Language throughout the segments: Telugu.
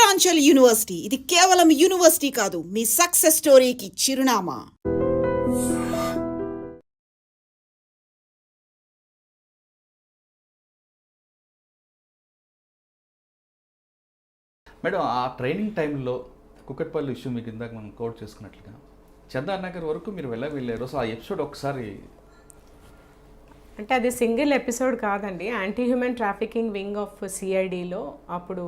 విద్యాంచల్ యూనివర్సిటీ ఇది కేవలం యూనివర్సిటీ కాదు, మీ సక్సెస్ స్టోరీకి చిరునామా. మేడం, ఆ ట్రైనింగ్ టైంలో కుకట్పల్లి ఇష్యూ మీకు ఇందాక మనం కోట్ చేసుకున్నట్లుగా చందార్ నగర్ వరకు మీరు వెళ్ళారు. సో ఆ ఎపిసోడ్ ఒకసారి అంటే అది సింగిల్ ఎపిసోడ్ కాదండి. Anti human trafficking wing of సిఐడిలో అప్పుడు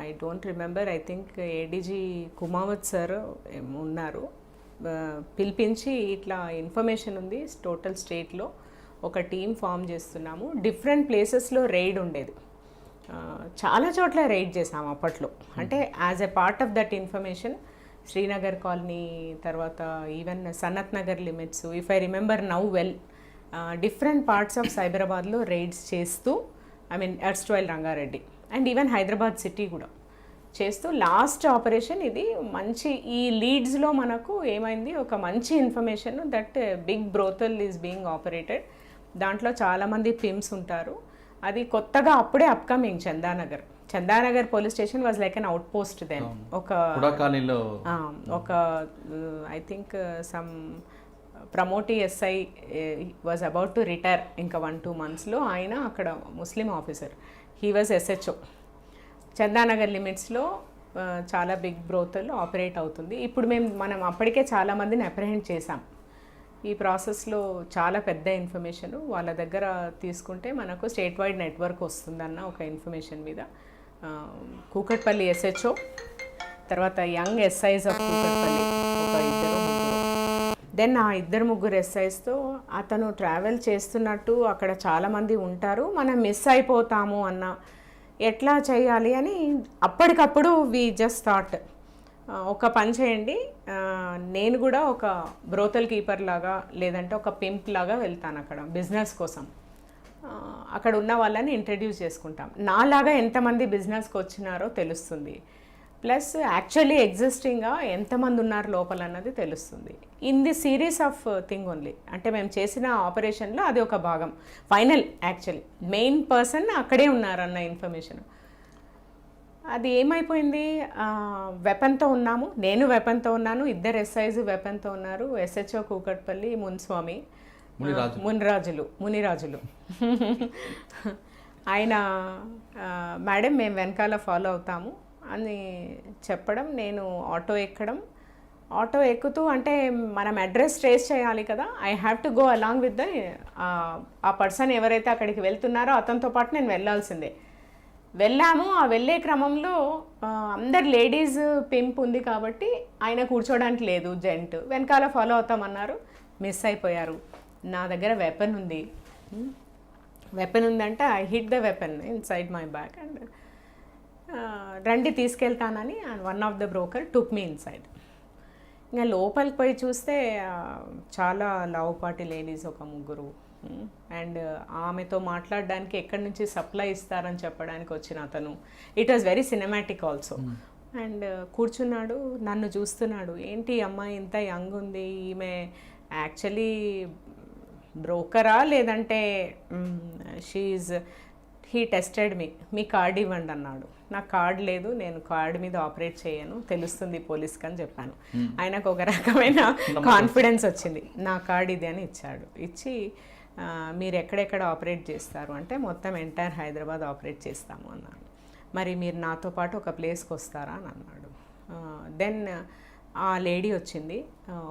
I don't remember, I think ADG Kumawat sir ఉన్నారు. పిలిపించి ఇట్లా ఇన్ఫర్మేషన్ ఉంది, టోటల్ స్టేట్లో ఒక టీం ఫామ్ చేస్తున్నాము, డిఫరెంట్ ప్లేసెస్లో రైడ్ ఉండేది, చాలా చోట్ల రైడ్ చేసాము అప్పట్లో. అంటే as a part of that information Srinagar colony, తర్వాత even Sanath Nagar limits, if I remember now well, different parts of సైబరాబాద్లో రైడ్స్ చేస్తూ, I mean erstwhile Rangareddy and even Hyderabad city కూడా చేస్తూ లాస్ట్ ఆపరేషన్ ఇది మంచి. ఈ లీడ్స్లో మనకు ఏమైంది, ఒక మంచి information that big brothel is being operated, దాంట్లో చాలామంది పిమ్స్ ఉంటారు. అది కొత్తగా అప్పుడే upcoming Chandanagar police station was like an outpost then. ఒక I think some promotee SI was about to retire ఇంకా 1-2 monthsలో. ఆయన అక్కడ Muslim officer, he was SHO. Chandanagar లిమిట్స్లో చాలా బిగ్ బ్రోతల్ ఆపరేట్ అవుతుంది. ఇప్పుడు మనం అప్పటికే చాలామందిని అప్రహెండ్ చేశాం. ఈ ప్రాసెస్లో చాలా పెద్ద ఇన్ఫర్మేషన్ వాళ్ళ దగ్గర తీసుకుంటే మనకు స్టేట్ వైడ్ నెట్వర్క్ వస్తుందన్న ఒక ఇన్ఫర్మేషన్ మీద కూకట్పల్లి ఎస్హెచ్ఓ, తర్వాత యంగ్ ఎస్ఐస్ ఆఫ్ కూకట్పల్లి ఒక 2-3, దెన్ ఆ 2-3 ఎస్ఐస్తో అతను ట్రావెల్ చేస్తున్నట్టు అక్కడ చాలామంది ఉంటారు, మనం మిస్ అయిపోతాము అన్న, ఎట్లా చేయాలి అని అప్పటికప్పుడు వి జస్ట్ థాట్, ఒక పని చేయండి, నేను కూడా ఒక బ్రోతల్ కీపర్ లాగా లేదంటే ఒక పింప్ లాగా వెళ్తాను అక్కడ బిజినెస్ కోసం, అక్కడ ఉన్న వాళ్ళని ఇంట్రడ్యూస్ చేసుకుంటాం, నాలాగా ఎంతమంది బిజినెస్కి వచ్చినారో తెలుస్తుంది, ప్లస్ యాక్చువల్లీ ఎగ్జిస్టింగ్గా ఎంతమంది ఉన్నారు లోపల అన్నది తెలుస్తుంది. In the series of thing only, అంటే మేము చేసిన ఆపరేషన్లో అది ఒక భాగం. ఫైనల్ యాక్చువల్లీ మెయిన్ పర్సన్ అక్కడే ఉన్నారన్న ఇన్ఫర్మేషన్. అది ఏమైపోయింది, వెపన్తో ఉన్నాము, నేను వెపన్తో ఉన్నాను, 2 ఎస్ఐస్ వెపన్తో ఉన్నారు, ఎస్హెచ్ఓ కూకట్పల్లి మునిరాజులు ఆయన మేడం మేము వెనకాల ఫాలో అవుతాము అని చెప్పడం, నేను ఆటో ఎక్కుతూ, అంటే మనం అడ్రస్ ట్రేస్ చేయాలి కదా, I have to go along with ఆ పర్సన్ ఎవరైతే అక్కడికి వెళ్తున్నారో అతనితో పాటు నేను వెళ్ళాల్సిందే. వెళ్ళాము. ఆ వెళ్ళే క్రమంలో అందరు లేడీస్ పింప్ ఉంది కాబట్టి ఆయన కూర్చోడానికి లేదు, జెంట్ వెనకాల ఫాలో అవుతామన్నారు, మిస్ అయిపోయారు. నా దగ్గర వెపన్ ఉందంటే I hit the weapon inside my bag and రండి తీసుకెళ్తానని one of the broker took me inside. ఇంకా లోపలికి పోయి చూస్తే చాలా లావుపాటి లేడీస్, ఒక 3, అండ్ ఆమెతో మాట్లాడడానికి ఎక్కడి నుంచి సప్లై ఇస్తారని చెప్పడానికి వచ్చిన అతను. It was very cinematic also. And కూర్చున్నాడు, నన్ను చూస్తున్నాడు, ఏంటి అమ్మాయి ఇంత యంగ్ ఉంది, ఈమె యాక్చువల్లీ బ్రోకరా లేదంటే హీ టెస్టెడ్ మీ కార్డ్ ఇవ్వండి అన్నాడు. నాకు కార్డ్ లేదు, నేను కార్డ్ మీద ఆపరేట్ చేయను, తెలుస్తుంది పోలీస్కి అని చెప్పాను. ఆయనకు ఒక రకమైన కాన్ఫిడెన్స్ వచ్చింది, నా కార్డ్ ఇది అని ఇచ్చాడు. ఇచ్చి మీరు ఎక్కడెక్కడ ఆపరేట్ చేస్తారు అంటే మొత్తం ఎంటైర్ హైదరాబాద్ ఆపరేట్ చేస్తాము అన్నాను. మరి మీరు నాతో పాటు ఒక ప్లేస్కి వస్తారా అని అన్నాడు. దెన్ ఆ లేడీ వచ్చింది,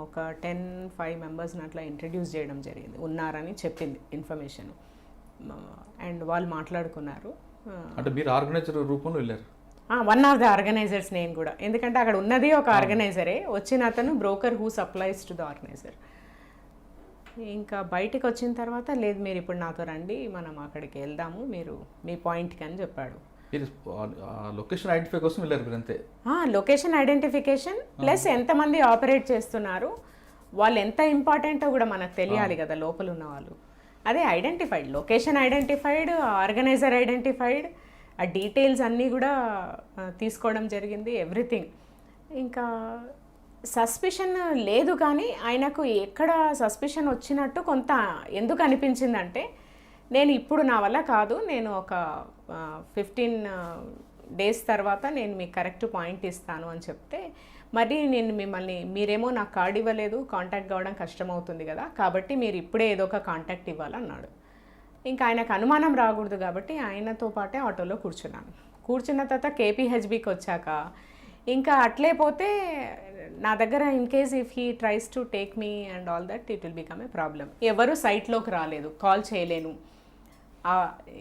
ఒక 10-5 మెంబర్స్ని అట్లా ఇంట్రడ్యూస్ చేయడం జరిగింది, ఉన్నారని చెప్పింది ఇన్ఫర్మేషన్, అండ్ వాళ్ళు మాట్లాడుకున్నారు. అంటే మీరు ఆర్గనైజర్ రూపంలో వెళ్ళారు? వన్ ఆఫ్ ద ఆర్గనైజర్స్ నేను కూడా, ఎందుకంటే అక్కడ ఉన్నది ఒక ఆర్గనైజరే, వచ్చిన అతను broker who supplies to the organiser. ఇంకా బయటికి వచ్చిన తర్వాత, లేదు మీరు ఇప్పుడు నాతో రండి, మనం అక్కడికి వెళ్దాము, మీరు మీ పాయింట్కి అని చెప్పాడు. లొకేషన్ ఐడెంటిఫై కోసం వెళ్ళారు మీరు అంతే? లొకేషన్ ఐడెంటిఫికేషన్ ప్లస్ ఎంతమంది ఆపరేట్ చేస్తున్నారు, వాళ్ళు ఎంత ఇంపార్టెంటో కూడా మనకు తెలియాలి కదా లోపల ఉన్న వాళ్ళు. అదే identified, location identified, organiser identified, ఆ డీటెయిల్స్ అన్నీ కూడా తీసుకోవడం జరిగింది, ఎవ్రీథింగ్. ఇంకా సస్పిషన్ లేదు, కానీ ఆయనకు ఎక్కడ సస్పిషన్ వచ్చినట్టు కొంత ఎందుకు అనిపించిందంటే, నేను ఇప్పుడు నా వల్ల కాదు, నేను ఒక 15 డేస్ తర్వాత నేను మీకు కరెక్ట్ పాయింట్ ఇస్తాను అని చెప్తే, మరి నేను మిమ్మల్ని, మీరేమో నాకు కార్డ్ ఇవ్వలేదు, కాంటాక్ట్ కావడం కష్టమవుతుంది కదా, కాబట్టి మీరు ఇప్పుడే ఏదో ఒక కాంటాక్ట్ ఇవ్వాలన్నాడు. ఇంకా ఆయనకు అనుమానం రాకూడదు కాబట్టి ఆయనతో పాటే ఆటోలో కూర్చున్నాను. కూర్చున్న తర్వాత కేపీహెచ్బికి వచ్చాక ఇంకా అట్లే పోతే నా దగ్గర in case if he tries to take me and all that it will become a problem. ఎవరు సైట్లోకి రాలేదు, కాల్ చేయలేను.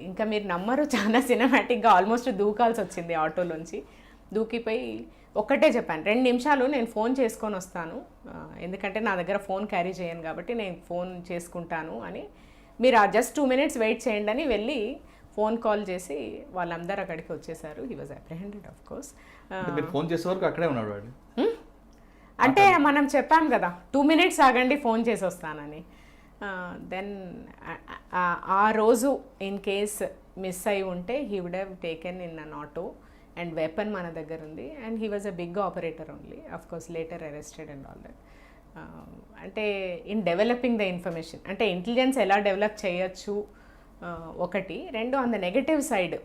ఇంకా మీరు నమ్మరు, చాలా సినిమాటిక్గా ఆల్మోస్ట్ దూకాల్సి వచ్చింది ఆటోలోంచి. దూకిపోయి ఒక్కటే చెప్పాను, 2 నిమిషాలు నేను ఫోన్ చేసుకొని వస్తాను, ఎందుకంటే నా దగ్గర ఫోన్ క్యారీ చేయను కాబట్టి నేను ఫోన్ చేసుకుంటాను అని, మీరు జస్ట్ 2 minutes వెయిట్ చేయండి అని వెళ్ళి ఫోన్ కాల్ చేసి వాళ్ళందరూ అక్కడికి వచ్చేసారు. He was apprehended of course. మీరు ఫోన్ చేసే వరకు అక్కడే ఉన్నాడు వాడు. అంటే మనం చెప్పాం కదా 2 minutes ఆగండి ఫోన్ చేసి వస్తానని. దెన్ ఆ రోజు ఇన్ కేస్ మిస్ అయి ఉంటే he would have taken in an auto and weapon మన దగ్గర ఉంది. And he was a big operator only, of course later arrested and all that. అంటే ఇన్ డెవలపింగ్ ద ఇన్ఫర్మేషన్, అంటే ఇంటెలిజెన్స్ ఎలా డెవలప్ చేయొచ్చు ఒకటి. 2 ఆన్ ద నెగటివ్ సైడ్,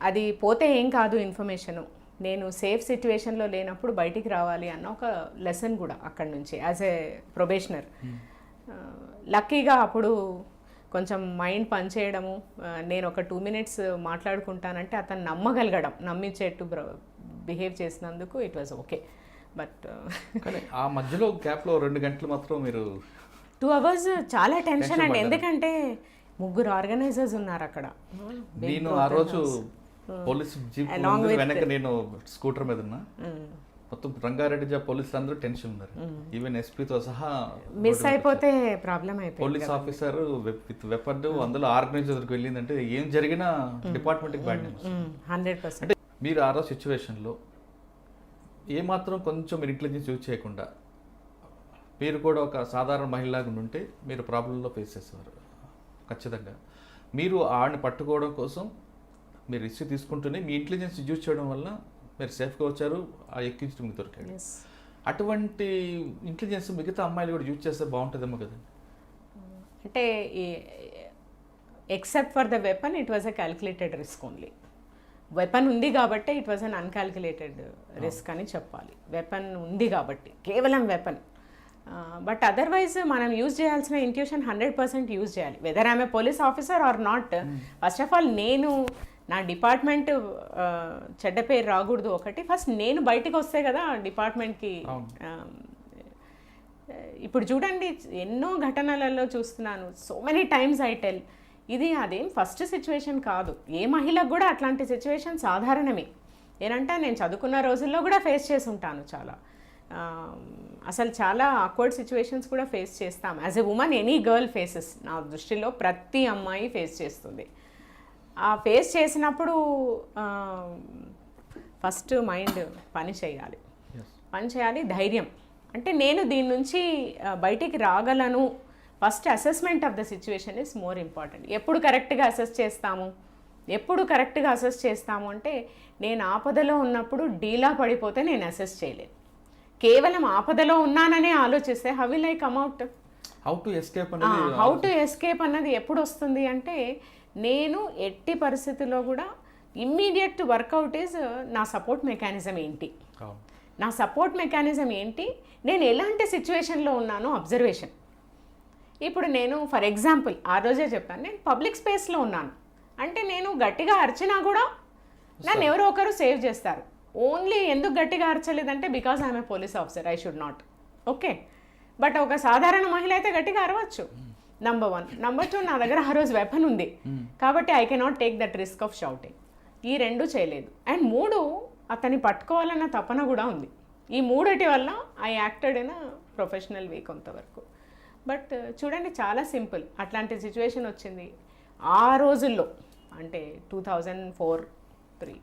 అది పోతే ఏం కాదు ఇన్ఫర్మేషను, నేను సేఫ్ సిచ్యువేషన్లో లేనప్పుడు బయటికి రావాలి అన్న ఒక లెసన్ కూడా అక్కడి నుంచి యాజ్ ఏ ప్రొబేషనర్. లక్కీగా అప్పుడు కొంచెం మైండ్ పనిచేయడము, నేను ఒక 2 minutes మాట్లాడుకుంటానంటే అతను నమ్మగలగడం, నమ్మించేట్టు బిహేవ్ చేసినందుకు ఇట్ వాజ్ ఓకే. బట్ కానీ ఆ మధ్యలో గ్యాప్లో 2 గంటలు మాత్రం మీరు 2 hours చాలా టెన్షన్ అండి, ఎందుకంటే 3 ఆర్గనైజర్స్ ఉన్నారు అక్కడ. నేను ఆ రోజు పోలీస్ జీప్ వెనక నేను స్కూటర్ మీద ఉన్నా, మొత్తం రంగారెడ్డి పోలీసులు అందరూ టెన్షన్ ఉన్నారు, ఈవెన్ ఎస్పీతో సహా. మిస్ అయిపోతే ప్రాబ్లం అయిపోయింది. పోలీస్ ఆఫీసర్ విత్ వెపన్ అందులో ఆర్గనైజర్కి వెళ్ళిందంటే ఏం జరిగినా డిపార్ట్మెంట్కి బ్యాడ్ న్యూస్. 100%. అంటే మీరు ఆ రోజు సిచ్యువేషన్లో ఏమాత్రం కొంచెం మీరు ఇంటెలిజెన్స్ యూజ్ చేయకుండా మీరు కూడా ఒక సాధారణ మహిళలాగా ఉంటే మీరు ప్రాబ్లంలో ఫేస్ చేసేవారు ఖచ్చితంగా. మీరు ఆడిని పట్టుకోవడం కోసం మీరు రిస్క్ తీసుకుంటూనే మీ ఇంటెలిజెన్స్ యూజ్ చేయడం వల్ల మీరు సేఫ్గా వచ్చారు, ఆ ఎక్కించడం మీకు దొరికాడు. అటువంటి ఇంటెలిజెన్స్ మిగతా అమ్మాయిలు కూడా యూజ్ చేస్తే బాగుంటుందేమో కదండి. అంటే except for the weapon it was a calculated risk only. Weapon ఉంది కాబట్టి it was an uncalculated risk అని చెప్పాలి. వెపన్ ఉంది కాబట్టి, కేవలం వెపన్. బట్ అదర్వైజ్ మనం యూజ్ చేయాల్సిన ఇంట్యూషన్ 100% యూజ్ చేయాలి, whether I'm a police officer or not. First of all నేను నా డిపార్ట్మెంట్ చెడ్డ పేరు రాకూడదు ఒకటి. ఫస్ట్ నేను బయటకు వస్తే కదా డిపార్ట్మెంట్కి. ఇప్పుడు చూడండి ఎన్నో ఘటనలలో చూస్తున్నాను, so many times I tell, ఇది అదేం ఫస్ట్ సిచ్యువేషన్ కాదు, ఏ మహిళకు కూడా అట్లాంటి సిచ్యువేషన్ సాధారణమే. ఏంటంటే నేను చదువుకున్న రోజుల్లో కూడా ఫేస్ చేసి ఉంటాను చాలా, అసలు చాలా ఆక్వర్డ్ సిచ్యువేషన్స్ కూడా ఫేస్ చేస్తాం. As a women any girl faces, నా దృష్టిలో ప్రతి అమ్మాయి ఫేస్ చేస్తుంది. ఆ ఫేస్ చేసినప్పుడు ఫస్ట్ మైండ్ పని చేయాలి, ధైర్యం. అంటే నేను దీని నుంచి బయటికి రాగలను. First assessment of the situation is more important. ఎప్పుడు కరెక్ట్గా అసెస్ చేస్తాము అంటే నేను ఆపదలో ఉన్నప్పుడు డీలా పడిపోతే నేను అసెస్ చేయలేను. కేవలం ఆపదలో ఉన్నాననే ఆలోచిస్తే how will I come out? How to escape అన్నది ఎప్పుడు వస్తుంది అంటే, నేను ఎట్టి పరిస్థితుల్లో కూడా ఇమ్మీడియట్ వర్కౌట్ ఈజ్ నా సపోర్ట్ మెకానిజం ఏంటి, నేను ఎలాంటి సిచ్యువేషన్లో ఉన్నానో అబ్జర్వేషన్. ఇప్పుడు నేను ఫర్ ఎగ్జాంపుల్ ఆ రోజే చెప్పాను, నేను పబ్లిక్ స్పేస్లో ఉన్నాను అంటే నేను గట్టిగా అరిచినా కూడా నన్ను ఎవరో ఒకరు సేవ్ చేస్తారు. ఓన్లీ ఎందుకు గట్టిగా అరచలేదంటే because I'm a police officer, I should not. Okay, but ఒక సాధారణ మహిళ అయితే గట్టిగా అరవచ్చు. నంబర్ 1. నంబర్ 2, నా దగ్గర ఆ రోజు వెపన్ ఉంది కాబట్టి I cannot take that risk of shouting. ఈ 2 చేయలేదు. అండ్ 3, అతన్ని పట్టుకోవాలన్న తపన కూడా ఉంది. ఈ 3 వల్ల ఐ యాక్టెడ్ ఇన్ ప్రొఫెషనల్ వే కొంతవరకు. బట్ చూడండి చాలా సింపుల్, అట్లాంటి సిచ్యువేషన్ వచ్చింది ఆ రోజుల్లో, అంటే 2004-03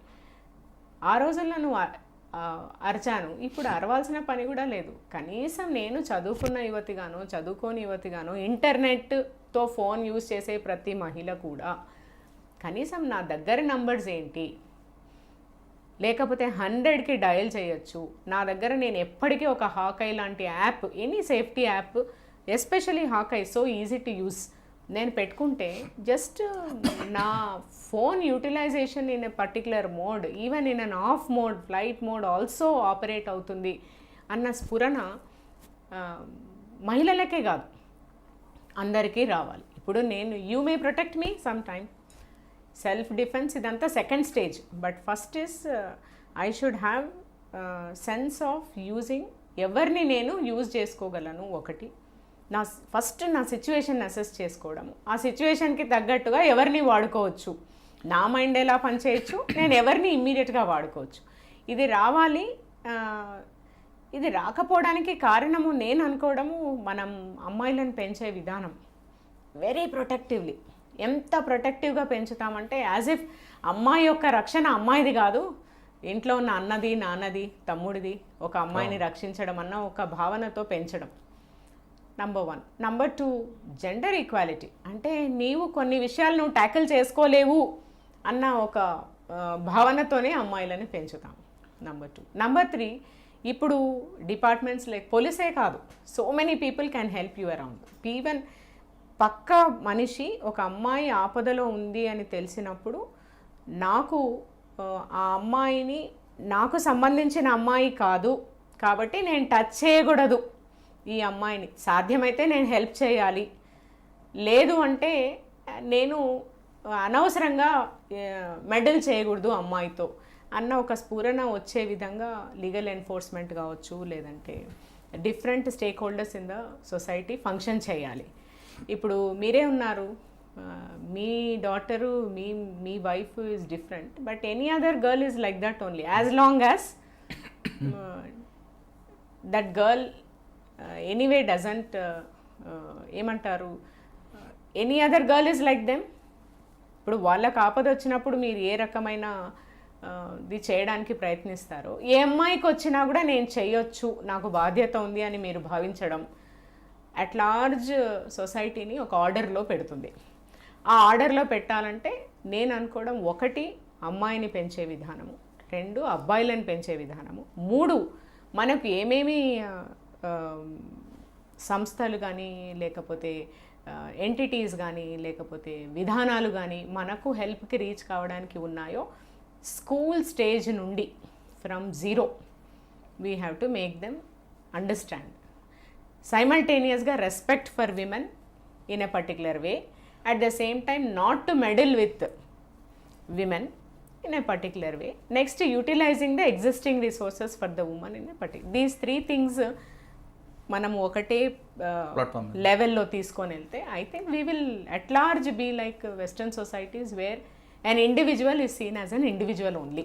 ఆ రోజుల్లో నువ్వు అరిచాను. ఇప్పుడు అరవాల్సిన పని కూడా లేదు. కనీసం నేను చదువుకున్న యువతిగాను, చదువుకోని యువతిగాను, ఇంటర్నెట్తో ఫోన్ యూజ్ చేసే ప్రతి మహిళ కూడా కనీసం నా దగ్గర నంబర్స్ ఏంటి, లేకపోతే 100కి డయల్ చేయొచ్చు. నా దగ్గర నేను ఎప్పటికీ ఒక హాకై లాంటి app, any safety app, especially hawk eye, so easy to use, నేను పెట్టుకుంటే జస్ట్ నా phone utilization in a particular mode, even in an off mode, flight mode also operate అవుతుంది అన్న స్ఫురణ మహిళలకే కాదు అందరికీ రావాలి. ఇప్పుడు నేను you may protect me some time, self defence ఇదంతా second stage, but first is I should have sense of using, ఎవరిని నేను యూజ్ చేసుకోగలను ఒకటి, నా ఫస్ట్ నా సిచ్యువేషన్ అసెస్ చేసుకోవడము, ఆ సిచ్యువేషన్కి తగ్గట్టుగా ఎవరిని వాడుకోవచ్చు, నా మైండ్ ఎలా పనిచేయచ్చు, నేను ఎవరిని ఇమ్మీడియట్గా వాడుకోవచ్చు. ఇది రావాలి. ఇది రాకపోవడానికి కారణము నేను అనుకోవడము మనం అమ్మాయిలను పెంచే విధానం వెరీ ప్రొటెక్టివ్లీ. ఎంత ప్రొటెక్టివ్గా పెంచుతామంటే యాజ్ ఇఫ్ అమ్మాయి యొక్క రక్షణ అమ్మాయిది కాదు, ఇంట్లో ఉన్న అన్నది, నాన్నది, తమ్ముడిది, ఒక అమ్మాయిని రక్షించడం అన్న ఒక భావనతో పెంచడం నంబర్ 1. Number 2, gender equality. అంటే నీవు కొన్ని విషయాలు నువ్వు ట్యాకిల్ చేసుకోలేవు అన్న ఒక భావనతోనే అమ్మాయిలని పెంచుతాం. నంబర్ 2. నంబర్ 3, ఇప్పుడు డిపార్ట్మెంట్స్ లైక్ పోలీసే కాదు, so many people can help you around. Even పక్క మనిషి ఒక అమ్మాయి ఆపదలో ఉంది అని తెలిసినప్పుడు నాకు ఆ అమ్మాయిని నాకు సంబంధించిన అమ్మాయి కాదు కాబట్టి నేను టచ్ చేయకూడదు ఈ అమ్మాయిని, సాధ్యమైతే నేను హెల్ప్ చేయాలి, లేదు అంటే నేను అనవసరంగా మెడల్ చేయకూడదు అమ్మాయితో అన్న ఒక స్ఫురణ వచ్చే విధంగా లీగల్ ఎన్ఫోర్స్మెంట్ కావచ్చు, లేదంటే different stake holders in the society function చేయాలి. ఇప్పుడు మీరే ఉన్నారు, మీ డాటరు, మీ wife is different, but any other girl is like that only, as long as that girl anyway doesn't ఏమంటారు, any other girl is like them. ఇప్పుడు వాళ్ళకి ఆపద వచ్చినప్పుడు మీరు ఏ రకమైన ఇది చేయడానికి ప్రయత్నిస్తారో, ఏ అమ్మాయికి వచ్చినా కూడా నేను చేయొచ్చు, నాకు బాధ్యత ఉంది అని మీరు భావించడం అట్ లార్జ్ సొసైటీని ఒక ఆర్డర్లో పెడుతుంది. ఆ ఆర్డర్లో పెట్టాలంటే నేను అనుకోవడం, 1 అమ్మాయిని పెంచే విధానము, 2 అబ్బాయిలను పెంచే విధానము, 3 మనకు ఏమేమి సంస్థలు కానీ లేకపోతే ఎంటిటీస్ కానీ లేకపోతే విధానాలు కానీ మనకు హెల్ప్కి రీచ్ కావడానికి ఉన్నాయో, స్కూల్ స్టేజ్ నుండి from 0 we have to make them understand. సైమల్టేనియస్గా respect for women in a particular way, at the same time not to meddle with women in a particular way. Next, utilizing the existing resources for the woman in a particular. These 3 things మనము ఒకటే లెవెల్లో తీసుకొని వెళ్తే I think we will at large be like western societies where an individual is seen as an individual only.